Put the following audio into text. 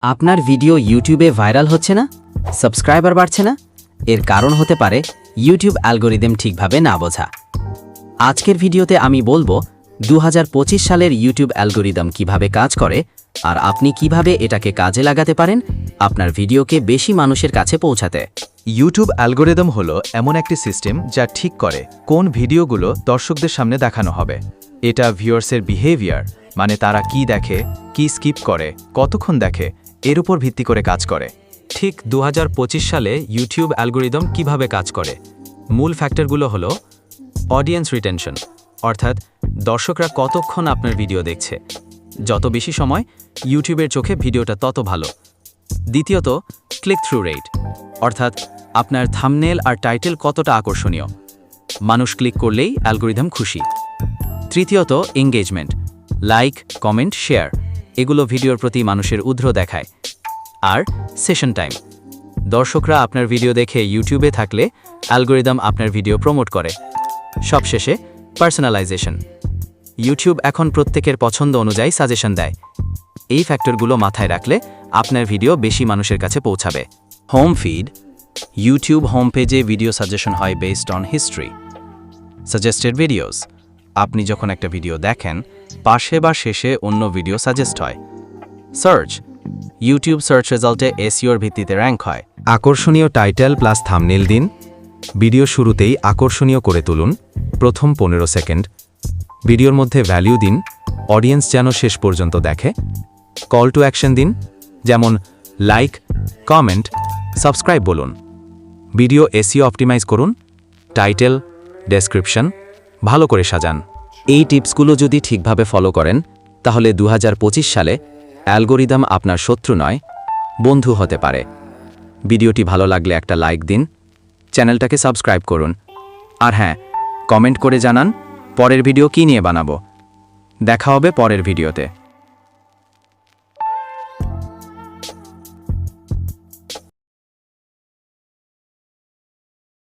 আপনার ভিডিও ইউটিউবে ভাইরাল হচ্ছে না, সাবস্ক্রাইবার বাড়ছে না? এর কারণ হতে পারে ইউটিউব অ্যালগরিদম ঠিকভাবে না বোঝা। আজকের ভিডিওতে আমি বলবো 2025 সালের ইউটিউব অ্যালগরিদম কিভাবে কাজ করে আর আপনি কিভাবে এটাকে কাজে লাগাতে পারেন আপনার ভিডিওকে বেশি মানুষের কাছে পৌঁছাতে। ইউটিউব অ্যালগোরিদম হলো এমন একটি সিস্টেম যা ঠিক করে কোন ভিডিওগুলো দর্শকদের সামনে দেখানো হবে। এটা ভিউয়ার্সের বিহেভিয়ার, মানে তারা কি দেখে, কি স্কিপ করে, কতক্ষণ দেখে, এর উপর ভিত্তি করে কাজ করে। ঠিক 2025 সালে ইউটিউব অ্যালগোরিদম কিভাবে কাজ করে, মূল ফ্যাক্টরগুলো হলো অডিয়েন্স রিটেনশন, অর্থাৎ দর্শকরা কতক্ষণ আপনার ভিডিও দেখছে। যত বেশি সময় ইউটিউবের চোখে ভিডিওটা তত ভালো। দ্বিতীয়ত, ক্লিক থ্রু রেট, অর্থাৎ আপনার থাম্বনেল আর টাইটেল কতটা আকর্ষণীয়, মানুষ ক্লিক করলেই অ্যালগোরিদম খুশি। তৃতীয়ত, এঙ্গেজমেন্ট, লাইক, কমেন্ট, শেয়ার, এগুলো ভিডিওর প্রতি মানুষের উদ্র দেখায়। আর সেশন টাইম, দর্শকরা আপনার ভিডিও দেখে ইউটিউবে থাকলে অ্যালগোরিদম আপনার ভিডিও প্রমোট করে। সবশেষে, পার্সোনালাইজেশন, ইউটিউব এখন প্রত্যেকের পছন্দ অনুযায়ী সাজেশন দেয়। এই ফ্যাক্টরগুলো মাথায় রাখলে আপনার ভিডিও বেশি মানুষের কাছে পৌঁছাবে। হোম ফিড, ইউটিউব হোম পেজে ভিডিও সাজেশন হয় based on history. Suggested videos, আপনি যখন একটা ভিডিও দেখেন পাশে বা শেষে অন্য ভিডিও সাজেস্ট হয়। সার্চ, ইউটিউব সার্চ রেজাল্টে এসইওর ভিত্তিতে র্যাঙ্ক হয়। আকর্ষণীয় টাইটেল প্লাস থাম্বনেল দিন। ভিডিও শুরুতেই আকর্ষণীয় করে তুলুন, প্রথম 15 সেকেন্ড। ভিডিওর মধ্যে ভ্যালিউ দিন, অডিয়েন্স যেন শেষ পর্যন্ত দেখে। কল টু অ্যাকশন দিন, যেমন লাইক, কমেন্ট, সাবস্ক্রাইব বলুন। ভিডিও এসইও অপটিমাইজ করুন, টাইটেল, ডেসক্রিপশন ভালো করে সাজান। এই টিপসগুলো যদি ঠিকভাবে ফলো করেন তাহলে 2025 সালে অ্যালগোরিদম আপনার শত্রু নয়, বন্ধু হতে পারে। ভিডিওটি ভালো লাগলে একটা লাইক দিন, চ্যানেলটাকে সাবস্ক্রাইব করুন, আর হ্যাঁ, কমেন্ট করে জানান পরের ভিডিও কী নিয়ে বানাবো। দেখা হবে পরের ভিডিওতে।